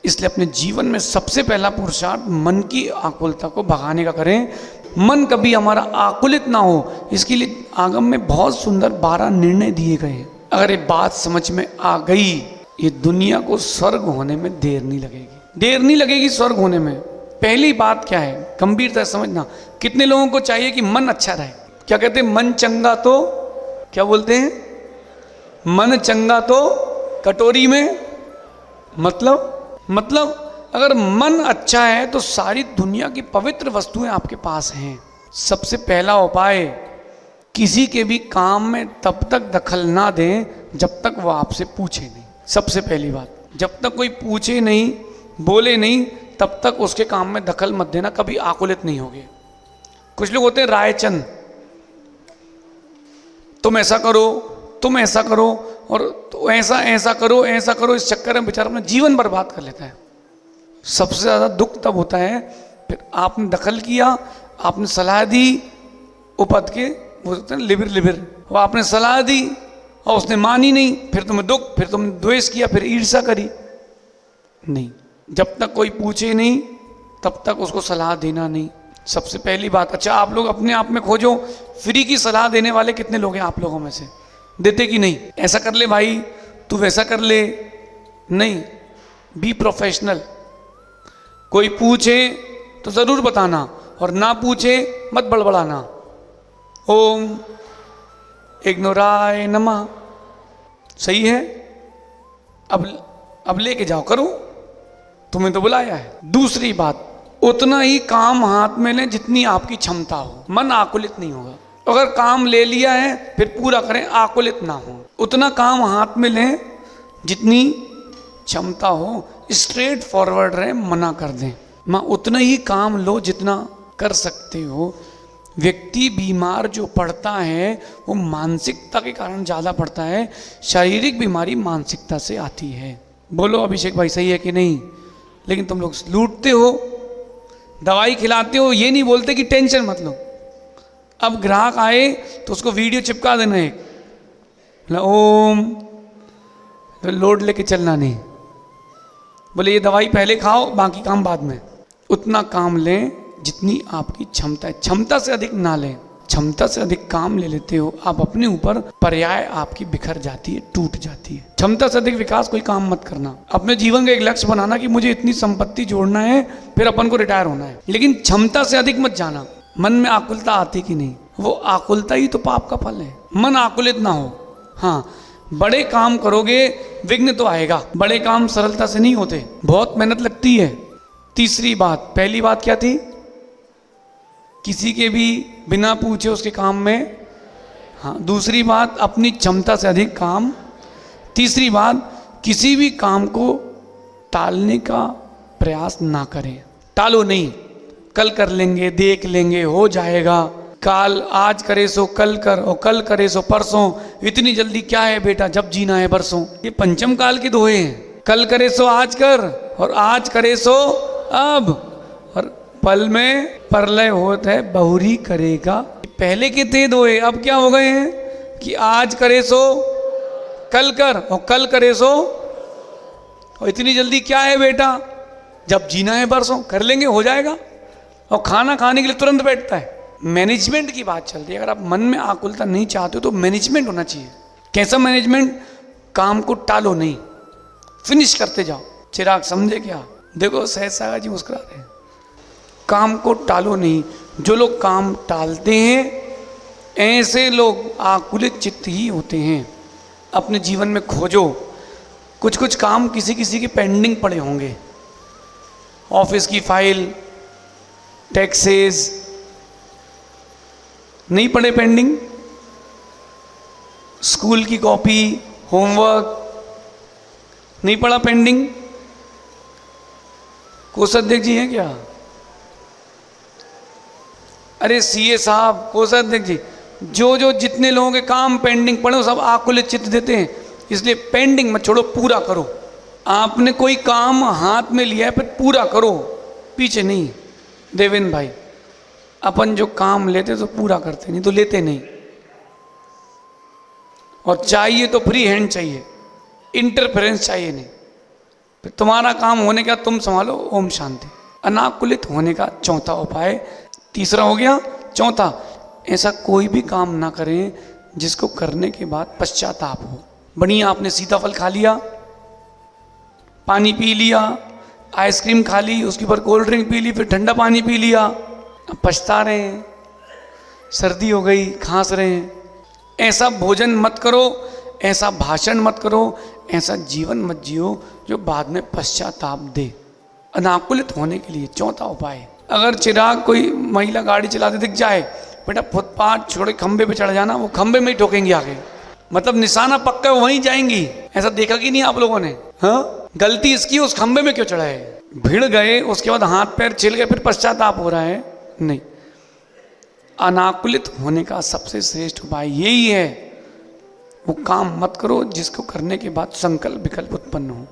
इसलिए अपने जीवन में सबसे पहला पुरुषार्थ मन की आकुलता को भगाने का करें। मन कभी हमारा आकुलित ना हो, इसके लिए आगम में बहुत सुंदर 12 निर्णय दिए गए हैं। अगर ये बात समझ में आ गई, ये दुनिया को स्वर्ग होने में देर नहीं लगेगी, देर नहीं लगेगी स्वर्ग होने में। पहली बात क्या है, गंभीरता से समझना। कितने लोगों को चाहिए कि मन अच्छा रहे? क्या कहते हैं? मन चंगा तो क्या बोलते हैं? मन चंगा तो कटोरी में। मतलब अगर मन अच्छा है तो सारी दुनिया की पवित्र वस्तुएं आपके पास हैं। सबसे पहला उपाय, किसी के भी काम में तब तक दखल ना दें जब तक वो आपसे पूछे नहीं। सबसे पहली बात, जब तक कोई पूछे नहीं, बोले नहीं, तब तक उसके काम में दखल मत देना, कभी आकुलित नहीं होगे। कुछ लोग होते हैं रायचंद, तुम ऐसा करो, तुम ऐसा करो, और तो ऐसा करो, ऐसा करो, इस चक्कर में बेचारा अपना जीवन बर्बाद कर लेता है। सबसे ज़्यादा दुख तब होता है, फिर आपने दखल किया, आपने सलाह दी, उपद के बोलते हैं लिबिर, वो आपने सलाह दी और उसने मानी नहीं, फिर तुम्हें दुख, फिर तुमने द्वेष किया, फिर ईर्ष्या करी। नहीं, जब तक कोई पूछे नहीं तब तक उसको सलाह देना नहीं। सबसे पहली बात। अच्छा, आप लोग अपने आप में खोजो, फ्री की सलाह देने वाले कितने लोग हैं आप लोगों में से? देते कि नहीं? ऐसा कर ले भाई, तू वैसा कर ले। नहीं, बी प्रोफेशनल। कोई पूछे तो जरूर बताना, और ना पूछे मत बड़बड़ाना। ओम इग्नोराय नमः, सही है? अब लेके जाओ, करो, तुम्हें तो बुलाया है। दूसरी बात, उतना ही काम हाथ में लें जितनी आपकी क्षमता हो। मन आकुलित नहीं होगा। अगर काम ले लिया है फिर पूरा करें, आकुलित ना हो। उतना काम हाथ में लें जितनी क्षमता हो, स्ट्रेट फॉरवर्ड रहे, मना कर दें। माँ उतना ही काम लो जितना कर सकते हो। व्यक्ति बीमार जो पड़ता है वो मानसिकता के कारण ज़्यादा पड़ता है। शारीरिक बीमारी मानसिकता से आती है। बोलो अभिषेक भाई, सही है कि नहीं? लेकिन तुम लोग लूटते हो, दवाई खिलाते हो, ये नहीं बोलते कि टेंशन मत लो। अब ग्राहक आए तो उसको वीडियो चिपका देना एक, ओम, तो लोड लेके चलना नहीं। बोले ये दवाई पहले खाओ, बाकी काम बाद में। उतना काम लें जितनी आपकी क्षमता है, क्षमता से अधिक ना लें। क्षमता से अधिक काम ले लेते हो आप, अपने ऊपर पर्याय आपकी बिखर जाती है, टूट जाती है। क्षमता से अधिक विकास कोई काम मत करना। अपने जीवन का एक लक्ष्य बनाना कि मुझे इतनी संपत्ति जोड़ना है, फिर अपन को रिटायर होना है, लेकिन क्षमता से अधिक मत जाना। मन में आकुलता आती कि नहीं? वो आकुलता ही तो पाप का फल है। मन आकुलित ना हो। हाँ, बड़े काम करोगे विघ्न तो आएगा, बड़े काम सरलता से नहीं होते, बहुत मेहनत लगती है। तीसरी बात, पहली बात क्या थी? किसी के भी बिना पूछे उसके काम में। हाँ, दूसरी बात, अपनी क्षमता से अधिक काम। तीसरी बात, किसी भी काम को टालने का प्रयास ना करें। टालो नहीं, कल कर लेंगे, देख लेंगे, हो जाएगा, काल, आज करे सो कल कर, और कल करे सो परसों। इतनी जल्दी क्या है बेटा, जब जीना है बरसों। ये पंचम काल के दोहे हैं। कल करे सो आज कर, और आज करे सो अब, और पल में प्रलय होता है बहुरी करेगा। पहले के थे दोहे, अब क्या हो गए हैं कि आज करे सो कल कर, और कल करे सो, और इतनी जल्दी क्या है बेटा, जब जीना है बरसों, कर लेंगे, हो जाएगा। और खाना खाने के लिए तुरंत बैठता है। मैनेजमेंट की बात चल रही है। अगर आप मन में आकुलता नहीं चाहते हो तो मैनेजमेंट होना चाहिए। कैसा मैनेजमेंट? काम को टालो नहीं, फिनिश करते जाओ। चिराग समझे क्या? देखो सहज सागर जी मुस्कुरा रहे हैं। काम को टालो नहीं। जो लोग काम टालते हैं ऐसे लोग आकुलित चित्त ही होते हैं। अपने जीवन में खोजो, कुछ कुछ काम किसी किसी के पेंडिंग पड़े होंगे। ऑफिस की फाइल, टैक्सेस, नहीं पड़े पेंडिंग? स्कूल की कॉपी, होमवर्क नहीं पड़ा पेंडिंग? कोषाध्यक्ष जी हैं क्या? अरे सीए साहब, कोषाध्यक्ष जी, जो जितने लोगों के काम पेंडिंग पड़े वो सब आकुलित चित्त देते हैं। इसलिए पेंडिंग मत छोड़ो, पूरा करो। आपने कोई काम हाथ में लिया है फिर पूरा करो, पीछे नहीं। देवेंद्र भाई, अपन जो काम लेते तो पूरा करते, नहीं तो लेते नहीं। और चाहिए तो फ्री हैंड चाहिए, इंटरफेरेंस चाहिए नहीं। फिर तुम्हारा काम होने का तुम संभालो, ओम शांति। अनाकुलित होने का चौथा उपाय, तीसरा हो गया। चौथा, ऐसा कोई भी काम ना करें जिसको करने के बाद पश्चाताप हो। बढ़िया आपने सीताफल खा लिया, पानी पी लिया, आइसक्रीम खा ली, उसके ऊपर कोल्ड ड्रिंक पी ली, फिर ठंडा पानी पी लिया, अब पछता रहे हैं, सर्दी हो गई, खांस रहे हैं। ऐसा भोजन मत करो, ऐसा भाषण मत करो, ऐसा जीवन मत जियो जो बाद में पश्चाताप दे। अनाकुलित होने के लिए चौथा उपाय, अगर चिराग कोई महिला गाड़ी चलाते दिख जाए, बेटा फुटपाथ छोड़े खंबे पे चढ़ जाना, वो खंबे में ही ठोकेंगे आगे, मतलब निशाना पक्का वहीं जाएंगी। ऐसा देखा कि नहीं आप लोगों ने? हाँ, गलती इसकी, उस खंबे में क्यों चढ़ा है? भिड़ गए, उसके बाद हाथ पैर छिल गए, फिर पश्चाताप हो रहा है? नहीं। अनाकुलित होने का सबसे श्रेष्ठ उपाय यही है, वो काम मत करो जिसको करने के बाद संकल्प विकल्प उत्पन्न हो।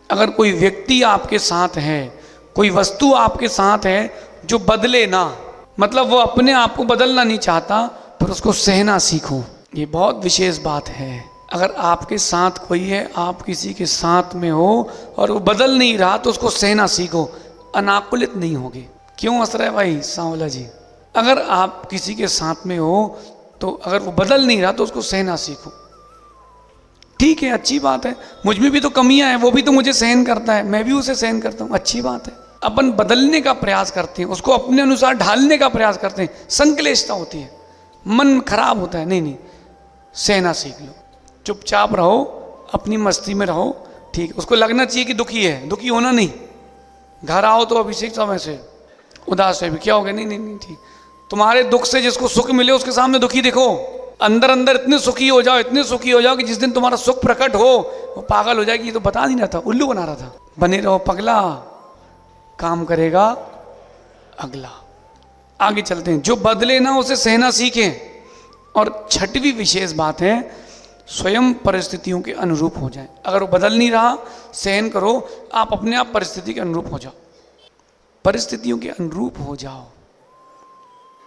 अगर कोई व्यक्ति आपके साथ है, कोई वस्तु आपके साथ है जो बदले ना, मतलब वो अपने आप को बदलना नहीं चाहता, पर उसको सहना सीखो। ये बहुत विशेष बात है। अगर आपके साथ कोई है, आप किसी के साथ में हो और वो बदल नहीं रहा, तो उसको सहना सीखो, अनाकुलित नहीं होगे। क्यों हंस रहे भाई सांवला जी? अगर आप किसी के साथ में हो तो अगर वो बदल नहीं रहा तो उसको सहना सीखो। ठीक है, अच्छी बात है, मुझ में भी तो कमियां हैं, वो भी तो मुझे सहन करता है, मैं भी उसे सहन करता हूँ, अच्छी बात है। अपन बदलने का प्रयास करते हैं, उसको अपने अनुसार ढालने का प्रयास करते हैं, संक्लेशता होती है, मन खराब होता है। नहीं नहीं, सहना सीख लो, चुपचाप रहो, अपनी मस्ती में रहो, ठीक है। उसको लगना चाहिए कि दुखी है, दुखी होना नहीं। घर आओ तो अभिषेक समय से उदास है, भी क्या हो गया? नहीं नहीं नहीं, ठीक। तुम्हारे दुख से जिसको सुख मिले उसके सामने दुखी दिखो, अंदर अंदर इतने सुखी हो जाओ, इतने सुखी हो जाओ कि जिस दिन तुम्हारा सुख प्रकट हो वो पागल हो जाएगी, ये तो बता नहीं रहा था, उल्लू बना रहा था। बने रहो पगला, काम करेगा अगला। आगे चलते हैं, जो बदले ना उसे सहना सीखें। और छठवीं विशेष बात है, स्वयं परिस्थितियों के अनुरूप हो जाए। अगर वो बदल नहीं रहा, सहन करो, आप अपने आप परिस्थिति के अनुरूप हो जाओ, परिस्थितियों के अनुरूप हो जाओ।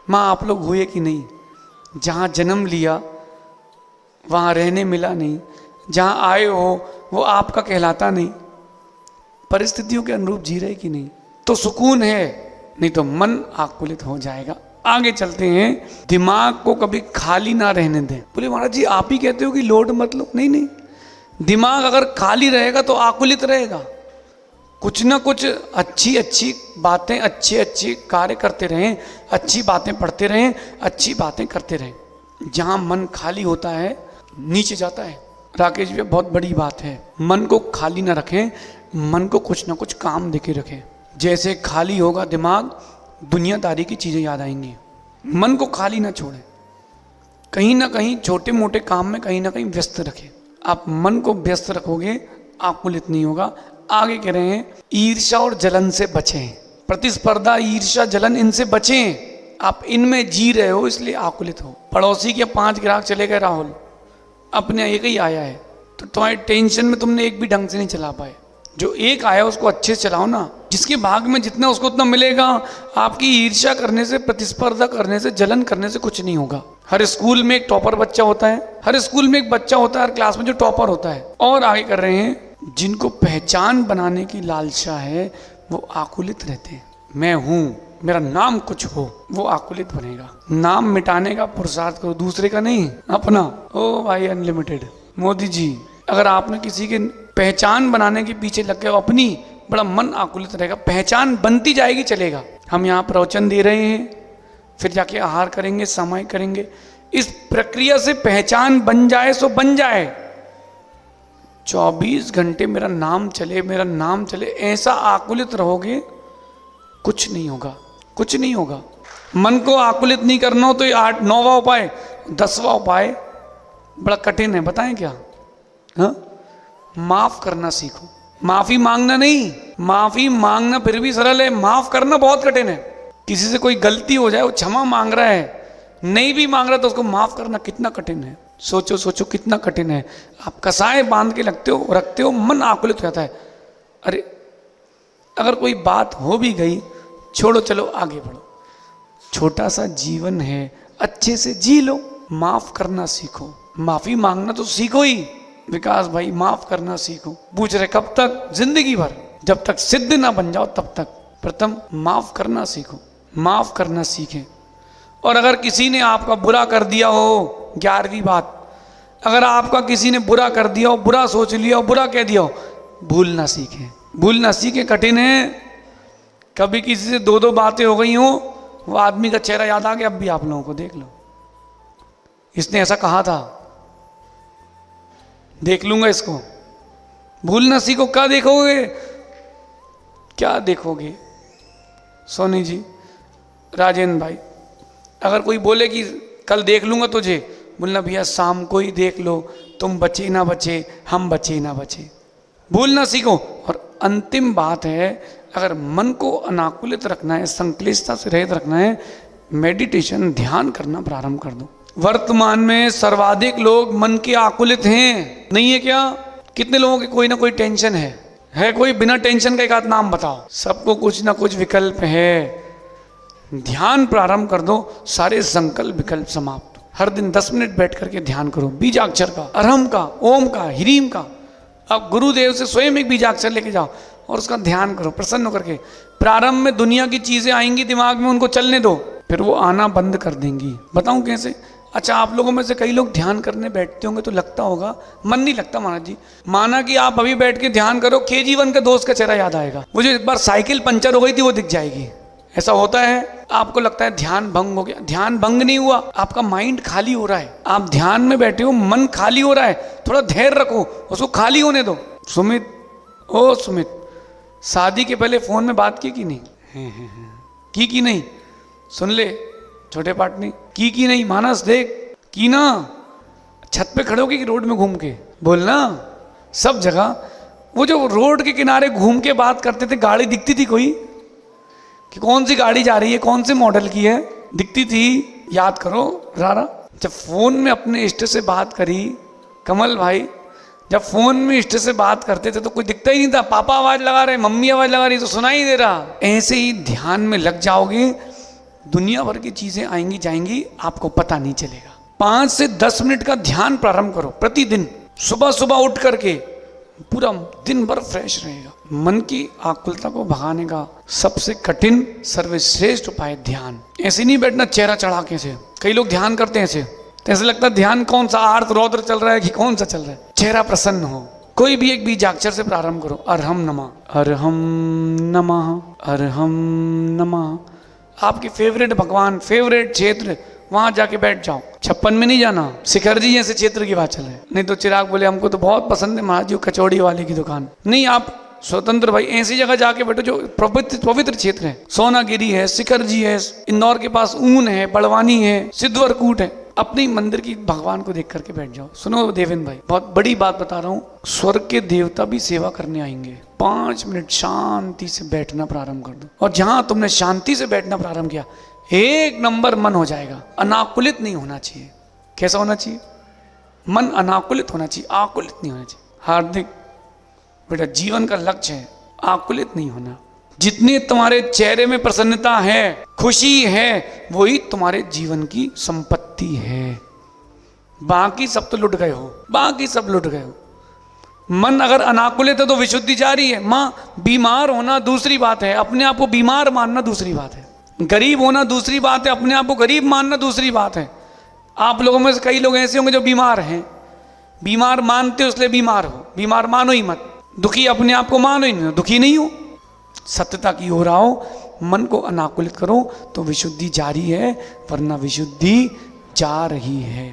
माँ आप लोग हुए कि नहीं? जहाँ जन्म लिया वहाँ रहने मिला नहीं, जहाँ आए हो वो आपका कहलाता नहीं, परिस्थितियों के अनुरूप जी रहे कि नहीं? तो सुकून है, नहीं तो मन आकुलित हो जाएगा। आगे चलते हैं, दिमाग को कभी खाली ना रहने दें। बोले महाराज जी आप ही कहते हो कि लोड मत लो। नहीं नहीं, दिमाग अगर खाली रहेगा तो आकुलित रहेगा। कुछ ना कुछ अच्छी अच्छी बातें, अच्छे अच्छे कार्य करते रहें, अच्छी बातें पढ़ते रहें, अच्छी बातें करते रहें। जहाँ मन खाली होता है नीचे जाता है। राकेश जी बहुत बड़ी बात है, मन को खाली ना रखें, मन को कुछ ना कुछ काम देके रखें। जैसे खाली होगा दिमाग, दुनियादारी की चीज़ें याद आएंगी। मन को खाली ना छोड़ें, कहीं ना कहीं छोटे मोटे काम में कहीं ना कहीं व्यस्त रखें। आप मन को व्यस्त रखोगे, आकुलित नहीं होगा। आगे कह रहे हैं, ईर्ष्या और जलन से बचें। प्रतिस्पर्धा, ईर्ष्या, जलन, इनसे बचें। आप इनमें जी रहे हो इसलिए आकुलित हो। पड़ोसी के 5 ग्राहक चले गए राहुल, अपने एक ही आया है, तो तुम्हारी टेंशन में तुमने एक भी ढंग से नहीं चला पाए। जो एक आया उसको अच्छे से चलाओ ना, जिसके भाग में जितना उसको उतना मिलेगा। आपकी ईर्ष्या करने से, प्रतिस्पर्धा करने से, जलन करने से कुछ नहीं होगा। हर स्कूल में एक टॉपर बच्चा होता है, हर स्कूल में एक बच्चा होता है हर क्लास में जो टॉपर होता है। और आगे कर रहे हैं, जिनको पहचान बनाने की लालसा है वो आकुलित रहते हैं। मैं हूं, मेरा नाम कुछ हो, वो आकुलित बनेगा। नाम मिटाने का पुरुषार्थ करो, दूसरे का नहीं, अपना। ओ भाई अनलिमिटेड मोदी जी, अगर आपने किसी के पहचान बनाने के पीछे लग गए अपनी, बड़ा मन आकुलित रहेगा। पहचान बनती जाएगी, चलेगा। हम यहाँ प्रवचन दे रहे हैं, फिर जाके आहार करेंगे, समय करेंगे, इस प्रक्रिया से पहचान बन जाए सो बन जाए। 24 घंटे मेरा नाम चले, मेरा नाम चले, ऐसा आकुलित रहोगे, कुछ नहीं होगा, कुछ नहीं होगा। मन को आकुलित नहीं करना हो तो ये 8-9वां उपाय, 10वां उपाय बड़ा कठिन है, बताएं क्या? हाँ, माफ करना सीखो। माफी मांगना नहीं, माफी मांगना फिर भी सरल है, माफ करना बहुत कठिन है। किसी से कोई गलती हो जाए, वो क्षमा मांग रहा है, नहीं भी मांग रहा तो उसको माफ करना कितना कठिन है। सोचो सोचो कितना कठिन है। आप कसाए बांध के रखते हो, मन आकुलित हो जाता है। अरे अगर कोई बात हो भी गई, छोड़ो, चलो आगे बढ़ो। छोटा सा जीवन है, अच्छे से जी लो। माफ करना सीखो, माफी मांगना तो सीखो ही। विकास भाई माफ करना सीखो। पूछ रहे कब तक? जिंदगी भर, जब तक सिद्ध ना बन जाओ तब तक। प्रथम माफ करना सीखो, माफ करना सीखें। और अगर किसी ने आपका बुरा कर दिया हो, 11वीं बात, अगर आपका किसी ने बुरा कर दिया हो, बुरा सोच लिया हो, बुरा कह दिया हो, भूलना सीखें। भूलना सीखें कठिन है। कभी किसी से 2-2 बातें हो गई हो, वो आदमी का चेहरा याद आ गया, अब भी आप लोगों को देख लो, इसने ऐसा कहा था, देख लूंगा इसको। भूलना सीखो। क्या देखोगे? क्या देखोगे? सोनी जी, राजेंद्र भाई, अगर कोई बोले कि कल देख लूंगा तुझे, बोलना भैया शाम को ही देख लो, तुम बचे ना बचे, हम बचे ना बचे। भूलना सीखो। और अंतिम बात है, अगर मन को अनाकुलित रखना है, संक्लिष्टता से रहित रखना है, मेडिटेशन, ध्यान करना प्रारंभ कर दो। वर्तमान में सर्वाधिक लोग मन के आकुलित हैं, नहीं है क्या? कितने लोगों की कोई ना कोई टेंशन है कोई बिना टेंशन का एक आध नाम बताओ। सबको कुछ ना कुछ विकल्प है। ध्यान प्रारंभ कर दो, सारे संकल्प विकल्प समाप्त। हर दिन 10 मिनट बैठ करके ध्यान करो, बीजाक्षर का, अरहम का, ओम का, ह्रीम का। अब गुरुदेव से स्वयं एक बीजाक्षर लेके जाओ और उसका ध्यान करो प्रसन्न होकर के। प्रारंभ में दुनिया की चीजें आएंगी दिमाग में, उनको चलने दो, फिर वो आना बंद कर देंगी। बताऊं कैसे? अच्छा, आप लोगों में से कई लोग ध्यान करने बैठते होंगे तो लगता होगा मन नहीं लगता। महाराज जी, माना कि आप अभी बैठ के ध्यान करो, KG1 का दोस्त का चेहरा याद आएगा, मुझे एक बार साइकिल पंचर हो गई थी, वो दिख जाएगी। ऐसा होता है। आपको लगता है ध्यान भंग हो गया, ध्यान भंग नहीं हुआ, आपका माइंड खाली हो रहा है। आप ध्यान में बैठे हो, मन खाली हो रहा है, थोड़ा धैर्य रखो, उसको खाली होने दो। सुमित, ओ सुमित, शादी के पहले फोन में बात की नहीं? की नहीं? सुन ले छोटे पाटनी, की नहीं? मानस देख, की ना? छत पे खड़े होके कि रोड में घूम के बोलना? सब जगह वो जो रोड के किनारे घूम के बात करते थे, गाड़ी दिखती थी कोई कि कौन सी गाड़ी जा रही है, कौन से मॉडल की है, दिखती थी? याद करो रारा। जब फोन में अपने इष्ट से बात करी, कमल भाई, जब फोन में इष्ट से बात करते थे तो कोई दिखता ही नहीं था। पापा आवाज लगा रहे, मम्मी आवाज लगा रही तो सुनाई दे रहा। ऐसे ही ध्यान में लग जाओगे, दुनिया भर की चीजें आएंगी जाएंगी, आपको पता नहीं चलेगा। 5 से 10 मिनट का ध्यान प्रारंभ करो प्रतिदिन। सुबह सुबह उठ करके पूरा दिन भर फ्रेश रहेगा। मन की आकुलता को भगाने का सबसे कठिन सर्वश्रेष्ठ उपाय ध्यान। ऐसे नहीं बैठना चेहरा चढ़ा के से। कई लोग ध्यान करते हैं ऐसे, तो ऐसे लगता है ध्यान कौन सा आर्त रौद्र चल रहा है कि कौन सा चल रहा है। चेहरा प्रसन्न हो। कोई भी एक बीजाक्षर से प्रारंभ करो। अरहम नमः, अरहम नमः, अरहम नमः। आपके फेवरेट भगवान, फेवरेट क्षेत्र, वहां जाके बैठ जाओ। 56 में नहीं जाना, शिखर जी जैसे क्षेत्र की बात चले। नहीं तो चिराग बोले हमको तो बहुत पसंद है महाराज जी कचौड़ी वाले की दुकान। नहीं, आप स्वतंत्र भाई ऐसी जगह जाके बैठो जो पवित्र क्षेत्र है। सोनागिरी है, शिखर जी है, इंदौर के पास ऊन है, बड़वानी है, सिद्धवरकूट है। अपनी मंदिर की भगवान को देख करके बैठ जाओ। सुनो देवेंद्र भाई, बहुत बड़ी बात बता रहा हूँ, स्वर्ग के देवता भी सेवा करने आएंगे। 5 मिनट शांति से बैठना प्रारंभ कर दो, और जहां तुमने शांति से बैठना प्रारंभ किया, 1 नंबर मन हो जाएगा। अनाकुलित नहीं होना चाहिए। कैसा होना चाहिए? मन अनाकुलित होना चाहिए, आकुलित नहीं होना चाहिए। हार्दिक बेटा, जीवन का लक्ष्य है आकुलित नहीं होना। जितनी तुम्हारे चेहरे में प्रसन्नता है, खुशी है, वही तुम्हारे जीवन की संपत्ति है। बाकी सब तो लुट गए हो, बाकी सब लुट गए हो। मन अगर अनाकुलित है तो विशुद्धि जारी है। माँ, बीमार होना दूसरी बात है, अपने आप को बीमार मानना दूसरी बात है। गरीब होना दूसरी बात है, अपने आप को गरीब मानना दूसरी बात है। आप लोगों में से कई लोग ऐसे होंगे जो बीमार हैं, बीमार मानते हो इसलिए बीमार हो। बीमार मानो ही मत, दुखी अपने आप को मानो ही नहीं, दुखी नहीं हो। सत्यता की ओर आओ, मन को अनाकुलित करो तो विशुद्धि जारी है, वरना विशुद्धि जा रही है।